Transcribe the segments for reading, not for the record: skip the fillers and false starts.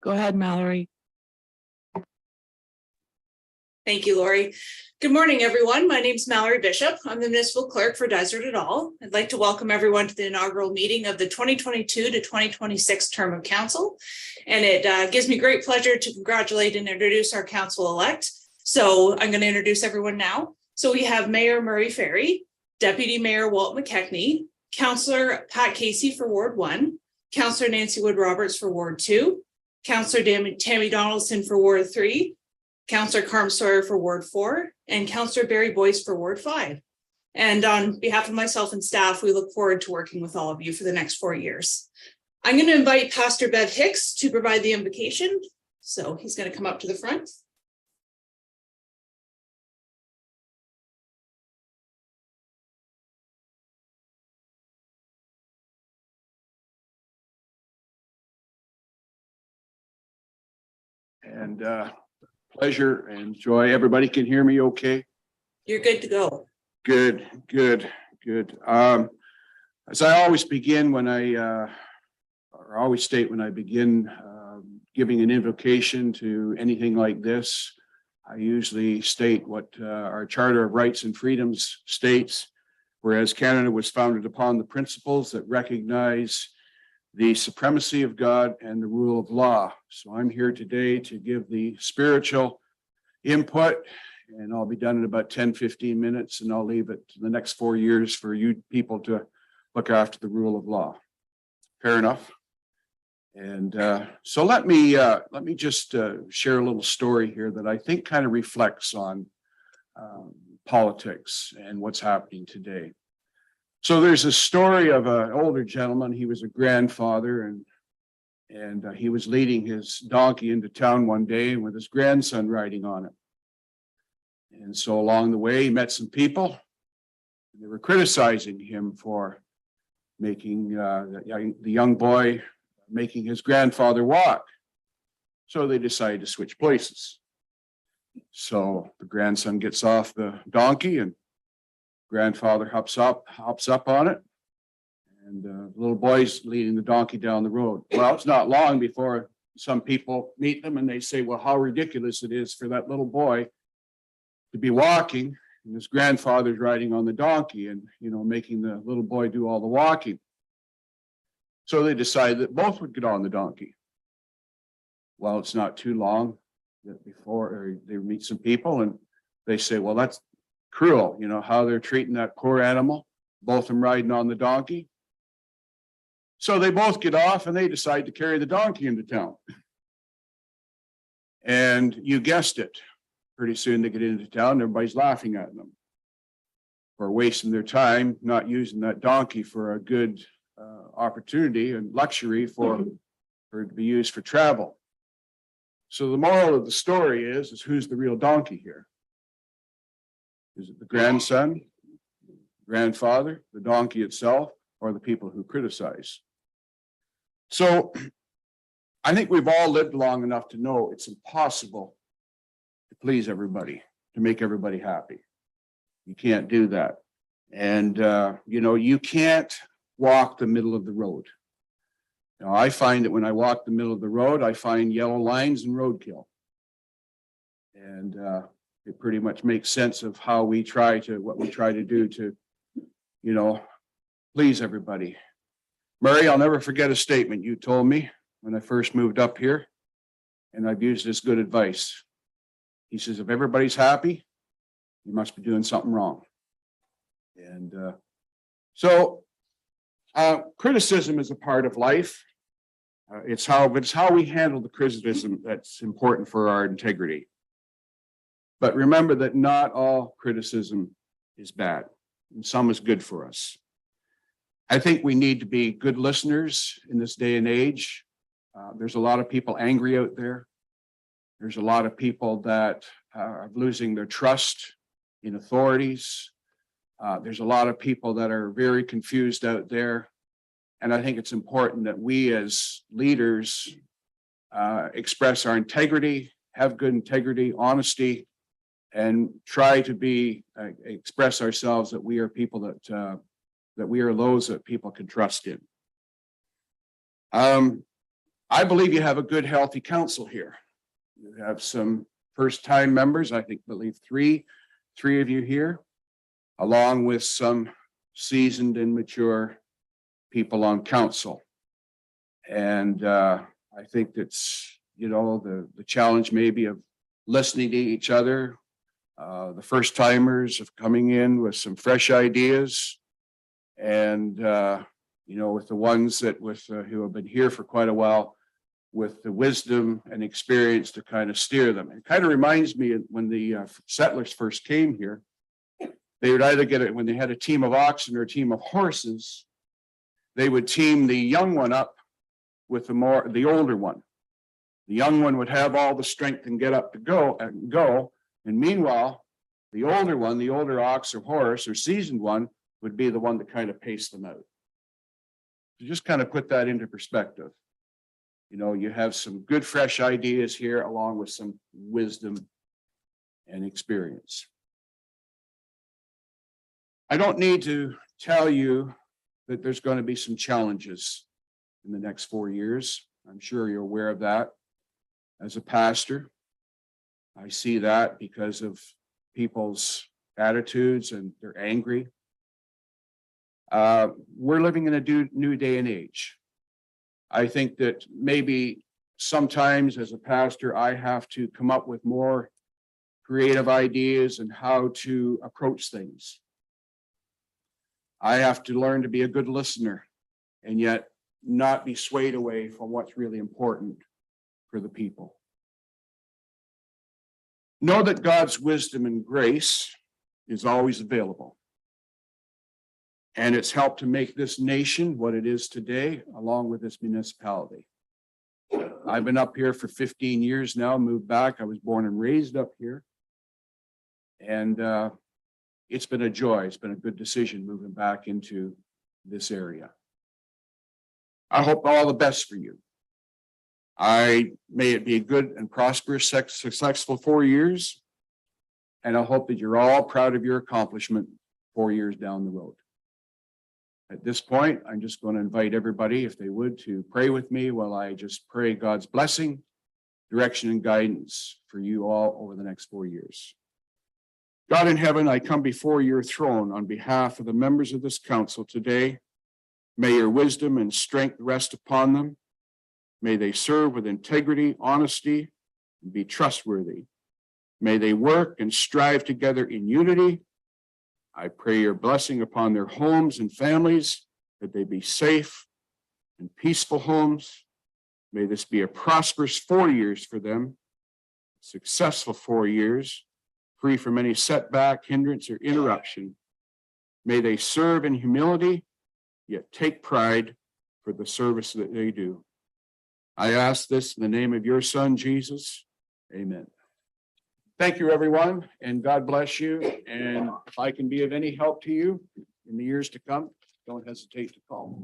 Go ahead, Mallory. Thank you, Lori. Good morning, everyone. My name is Mallory Bishop. I'm the municipal clerk for Desert et al. I'd like to welcome everyone to the inaugural meeting of the 2022 to 2026 term of council. And it gives me great pleasure to congratulate and introduce our council-elect. So I'm going to introduce everyone now. So we have Mayor Murray Ferry, Deputy Mayor Walt McKechnie, Councillor Pat Casey for Ward 1, Councillor Nancy Wood Roberts for Ward 2, Councillor Tammy Donaldson for Ward 3, Councillor Carm Sawyer for Ward 4, and Councillor Barry Boyce for Ward 5. And on behalf of myself and staff, we look forward to working with all of you for the next 4 years. I'm going to invite Pastor Bev Hicks to provide the invocation. So he's going to come up to the front. And pleasure and joy. Everybody can hear me okay? You're good to go. Good. As I always begin when I always state when I begin giving an invocation to anything like this, I usually state what our Charter of Rights and Freedoms states, whereas Canada was founded upon the principles that recognize the supremacy of God and the rule of law. So I'm here today to give the spiritual input, and I'll be done in about 10-15 minutes, and I'll leave it to the next 4 years for you people to look after the rule of law. Fair enough. And so let me just share a little story here that I think kind of reflects on politics and what's happening today. So there's a story of an older gentleman. He was a grandfather, and he was leading his donkey into town one day with his grandson riding on it. And so along the way, he met some people. They were criticizing him for making the young boy making his grandfather walk. So they decided to switch places. So the grandson gets off the donkey and grandfather hops up on it, and the little boy's leading the donkey down the road. Well, it's not long before some people meet them and they say, well, how ridiculous it is for that little boy to be walking and his grandfather's riding on the donkey and, making the little boy do all the walking. So they decided that both would get on the donkey. Well, it's not too long before they meet some people and they say, well, that's cruel, how they're treating that poor animal, both of them riding on the donkey. So they both get off and they decide to carry the donkey into town. And you guessed it, pretty soon they get into town and everybody's laughing at them for wasting their time, not using that donkey for a good opportunity and luxury for it to be used for travel. So the moral of the story is who's the real donkey here? Is it the grandson, grandfather, the donkey itself, or the people who criticize? So I think we've all lived long enough to know it's impossible to please everybody, to make everybody happy. You can't do that. And, you can't walk the middle of the road. I find that when I walk the middle of the road, I find yellow lines and roadkill. And it pretty much makes sense of what we try to do to, please everybody. Murray, I'll never forget a statement you told me when I first moved up here, and I've used this good advice. He says, if everybody's happy, you must be doing something wrong. And so criticism is a part of life. It's how we handle the criticism that's important for our integrity. But remember that not all criticism is bad, and some is good for us. I think we need to be good listeners in this day and age. There's a lot of people angry out there. There's a lot of people that are losing their trust in authorities. There's a lot of people that are very confused out there. And I think it's important that we as leaders express our integrity, have good integrity, honesty, and try to express ourselves that we are people that we are those that people can trust in. I believe you have a good, healthy council here. You have some first-time members, believe three of you here, along with some seasoned and mature people on council. And I think that's, the challenge maybe of listening to each other, the first timers of coming in with some fresh ideas, and with the ones that who have been here for quite a while, with the wisdom and experience to kind of steer them. It kind of reminds me of when the settlers first came here. They would either get it when they had a team of oxen or a team of horses. They would team the young one up with the older one. The young one would have all the strength and get up to go. And meanwhile, the older ox or horse or seasoned one would be the one to kind of pace them out. To just kind of put that into perspective. You have some good, fresh ideas here, along with some wisdom and experience. I don't need to tell you that there's going to be some challenges in the next 4 years. I'm sure you're aware of that. As a pastor, I see that because of people's attitudes, and they're angry. We're living in a new day and age. I think that maybe sometimes as a pastor, I have to come up with more creative ideas and how to approach things. I have to learn to be a good listener and yet not be swayed away from what's really important for the people. Know that God's wisdom and grace is always available. And it's helped to make this nation what it is today, along with this municipality. I've been up here for 15 years now, moved back. I was born and raised up here. And it's been a joy. It's been a good decision moving back into this area. I hope all the best for you. May it be a good and prosperous, successful 4 years. And I hope that you're all proud of your accomplishment 4 years down the road. At this point, I'm just going to invite everybody, if they would, to pray with me while I just pray God's blessing, direction, and guidance for you all over the next 4 years. God in heaven, I come before your throne on behalf of the members of this council today. May your wisdom and strength rest upon them. May they serve with integrity, honesty, and be trustworthy. May they work and strive together in unity. I pray your blessing upon their homes and families, that they be safe and peaceful homes. May this be a prosperous 4 years for them, successful 4 years, free from any setback, hindrance, or interruption. May they serve in humility, yet take pride for the service that they do. I ask this in the name of your Son, Jesus. Amen. Thank you, everyone, and God bless you. And if I can be of any help to you in the years to come, don't hesitate to call.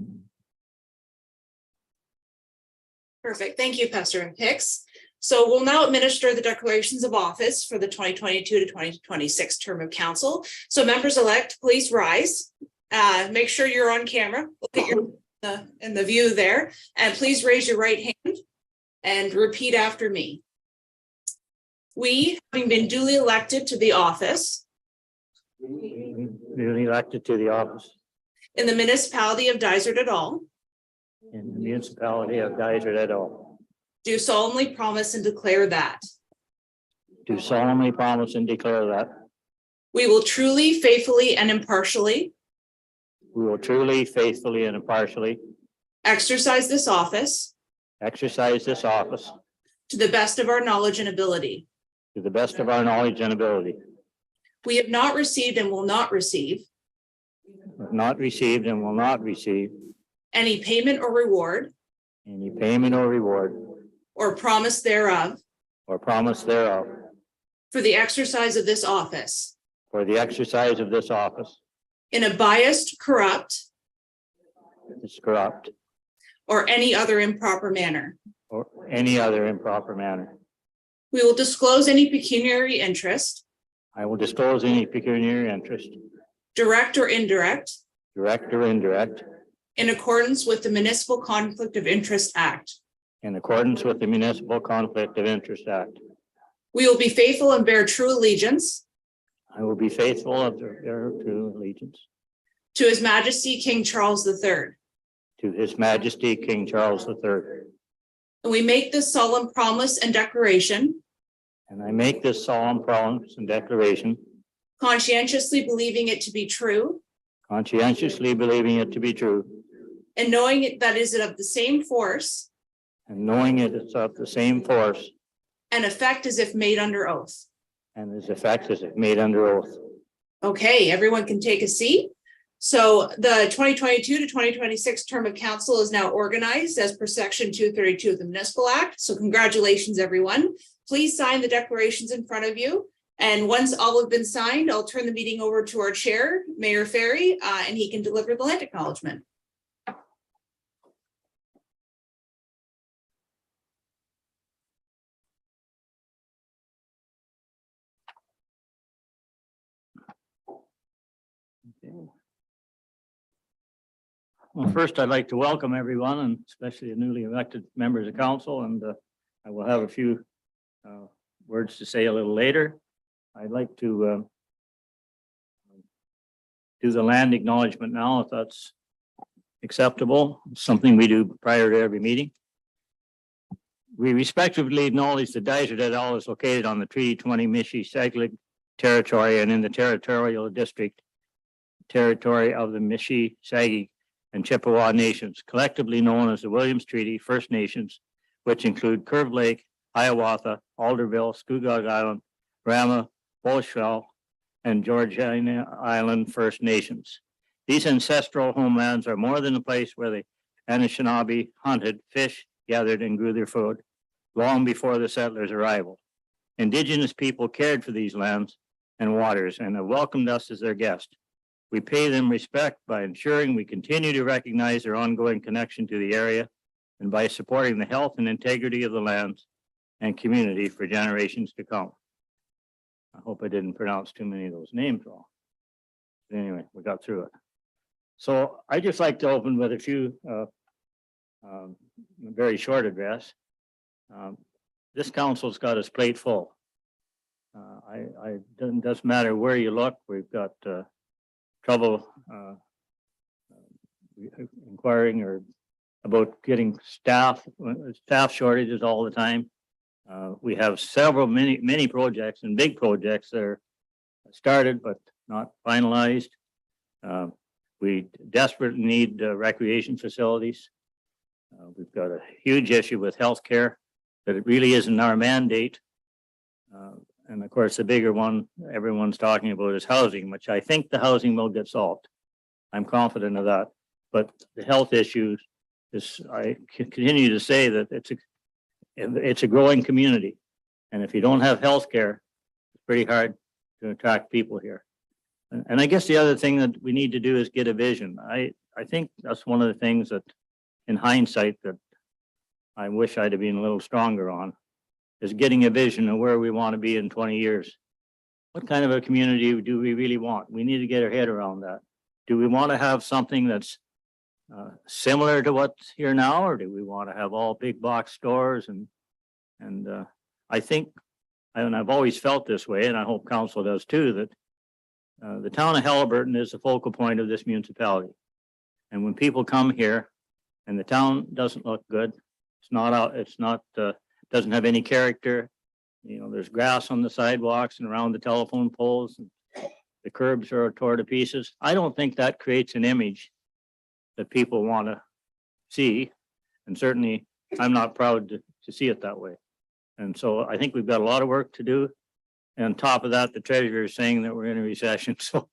Perfect. Thank you, Pastor Hicks. So we'll now administer the declarations of office for the 2022 to 2026 term of council. So members-elect, please rise. Make sure you're on camera. Look at your in the view there, and please raise your right hand and repeat after me. We, having been duly elected to the office in the municipality of Dysart et al., do solemnly promise and declare that we will truly, faithfully, and impartially exercise this office to the best of our knowledge and ability. We have not received and will not receive any payment or reward or promise thereof for the exercise of this office in a biased, corrupt, or any other improper manner. We will disclose any pecuniary interest, direct or indirect, in accordance with the Municipal Conflict of Interest Act. in accordance with the Municipal Conflict of Interest Act. We will be faithful and bear true allegiance I will be faithful of their true allegiance to His Majesty King Charles III. to His Majesty King Charles III. And we make this solemn promise and declaration, And I make this solemn promise and declaration, conscientiously believing it to be true, conscientiously believing it to be true, and knowing it that is of the same force and knowing it is of the same force and effect as if made under oath. and its effect as if made under oath. Okay, everyone can take a seat. So the 2022 to 2026 term of council is now organized as per section 232 of the Municipal Act. So congratulations, everyone. Please sign the declarations in front of you. And once all have been signed, I'll turn the meeting over to our chair, Mayor Ferry, and he can deliver the land acknowledgement. Well, first, I'd like to welcome everyone, and especially the newly elected members of council, and I will have a few words to say a little later. I'd like to do the land acknowledgement now, if that's acceptable, something we do prior to every meeting. We respectively acknowledge the Dysart et al. Is located on the Treaty 20 Mishi-Saglig territory and in the territorial district territory of the Mishi-Sagig and Chippewa Nations, collectively known as the Williams Treaty First Nations, which include Curve Lake, Hiawatha, Alderville, Scugog Island, Rama, Bolshell, and Georgiana Island First Nations. These ancestral homelands are more than a place where the Anishinaabe hunted, fished, gathered, and grew their food long before the settlers' arrival. Indigenous people cared for these lands and waters and have welcomed us as their guest. We pay them respect by ensuring we continue to recognize their ongoing connection to the area and by supporting the health and integrity of the lands and community for generations to come. I hope I didn't pronounce too many of those names wrong. But anyway, we got through it. So I just like to open with a few very short address. This council's got its plate full. Doesn't matter where you look, we've got trouble inquiring or about getting staff shortages all the time. We have many projects and big projects that are started but not finalized. We desperately need recreation facilities. We've got a huge issue with healthcare that it really isn't our mandate. And of course, the bigger one everyone's talking about is housing, which I think the housing will get solved. I'm confident of that. But the health issues is, I continue to say that it's a growing community. And if you don't have health care, it's pretty hard to attract people here. And I guess the other thing that we need to do is get a vision. I think that's one of the things that in hindsight that I wish I'd have been a little stronger on, is getting a vision of where we want to be in 20 years. What kind of a community do we really want? We need to get our head around that. Do we want to have something that's similar to what's here now, or do we want to have all big box stores? And I think, and I've always felt this way, and I hope council does too, that the town of Halliburton is the focal point of this municipality. And when people come here and the town doesn't look good, doesn't have any character. You know, there's grass on the sidewalks and around the telephone poles. And the curbs are tore to pieces. I don't think that creates an image that people want to see. And certainly I'm not proud to see it that way. And so I think we've got a lot of work to do. And on top of that, the treasurer is saying that we're in a recession. So,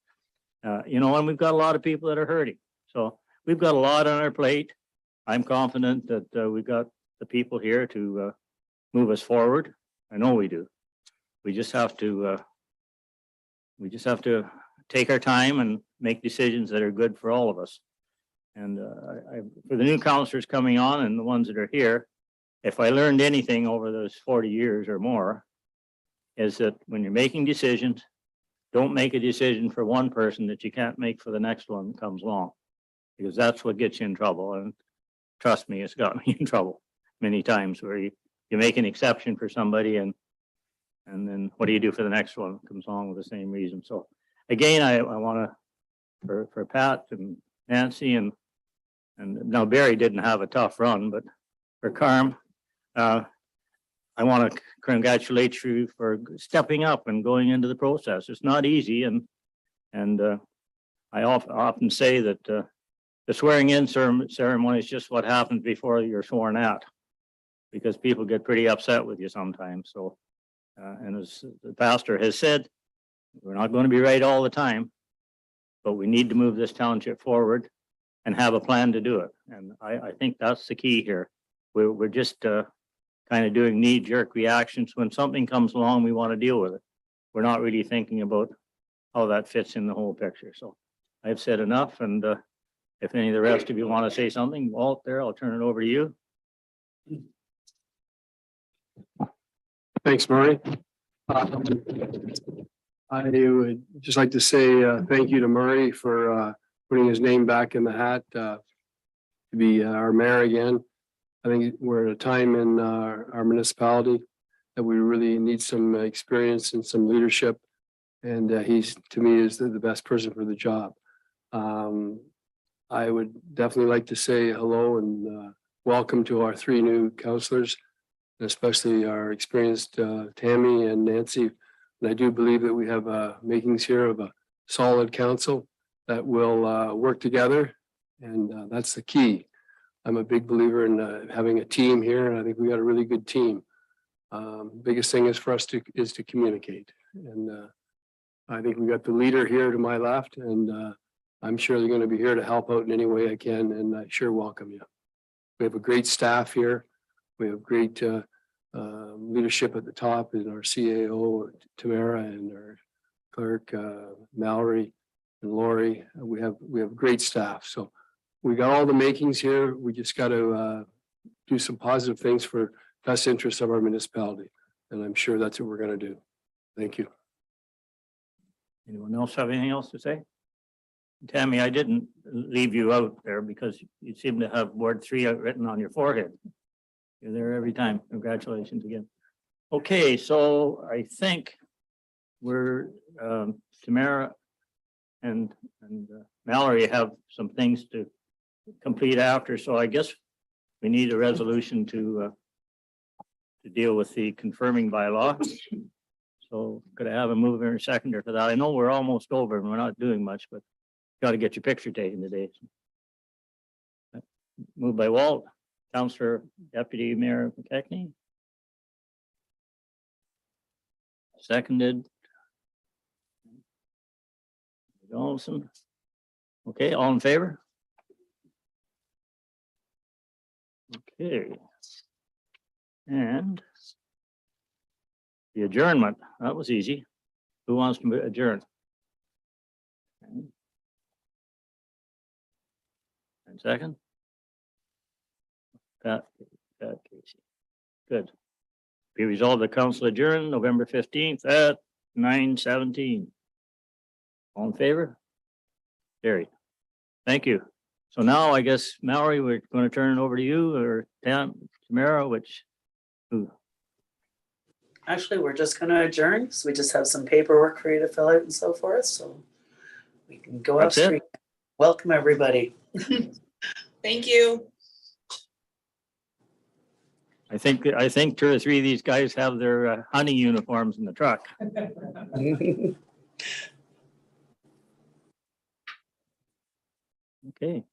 and we've got a lot of people that are hurting. So we've got a lot on our plate. I'm confident that we've got the people here to move us forward. I know we do. We just have to take our time and make decisions that are good for all of us. And for the new counselors coming on and the ones that are here, if I learned anything over those 40 years or more, is that when you're making decisions, don't make a decision for one person that you can't make for the next one that comes along, because that's what gets you in trouble. And trust me, it's got me in trouble. many times where you make an exception for somebody and then what do you do for the next one? Comes along with the same reason. So again, I want to, for Pat and Nancy and now Barry didn't have a tough run, but for Carm, I want to congratulate you for stepping up and going into the process. It's not easy, and I often say that the swearing in ceremony is just what happens before you're sworn out, because people get pretty upset with you sometimes. So, and as the pastor has said, we're not going to be right all the time, but we need to move this township forward and have a plan to do it. And I think that's the key here. We're just kind of doing knee-jerk reactions. When something comes along, we want to deal with it. We're not really thinking about how that fits in the whole picture. So I've said enough, and if any of the rest of you want to say something, Walt, there, I'll turn it over to you. Thanks, Murray. I would just like to say thank you to Murray for putting his name back in the hat to be our mayor again. I think we're at a time in our municipality that we really need some experience and some leadership. And he's, to me, is the best person for the job. I would definitely like to say hello and welcome to our 3 new councillors, especially our experienced Tammy and Nancy. And I do believe that we have makings here of a solid council that will work together. And that's the key. I'm a big believer in having a team here, and I think we got a really good team. Biggest thing is for us to communicate. And I think we got the leader here to my left, and I'm sure they're going to be here to help out in any way I can, and I sure welcome you. We have a great staff here. We have great leadership at the top in our CAO, Tamara, and our clerk, Mallory and Lori. We have great staff. So we got all the makings here. We just got to do some positive things for best interests of our municipality. And I'm sure that's what we're going to do. Thank you. Anyone else have anything else to say? Tammy, I didn't leave you out there because you seem to have Ward 3 written on your forehead. You're there every time. Congratulations again. Okay, so I think we're Tamara and Mallory have some things to complete after. So I guess we need a resolution to deal with the confirming bylaw. So could I have a mover and seconder for that? I know we're almost over and we're not doing much, but got to get your picture taken today. Moved by Walt, Councillor Deputy Mayor McKechnie. Seconded. Donaldson. Okay, all in favor? Okay. And the adjournment, that was easy. Who wants to adjourn? And second? Pat Casey. Good. Be resolved the council adjourn November 15th at 9:17. All in favor? Carried. Thank you. So now I guess, Mallory, we're going to turn it over to you or Tamara, who? Actually, we're just going to adjourn because we just have some paperwork for you to fill out and so forth. So we can go That's upstream. Welcome, everybody. Thank you. I think 2 or 3 of these guys have their honey uniforms in the truck. Okay.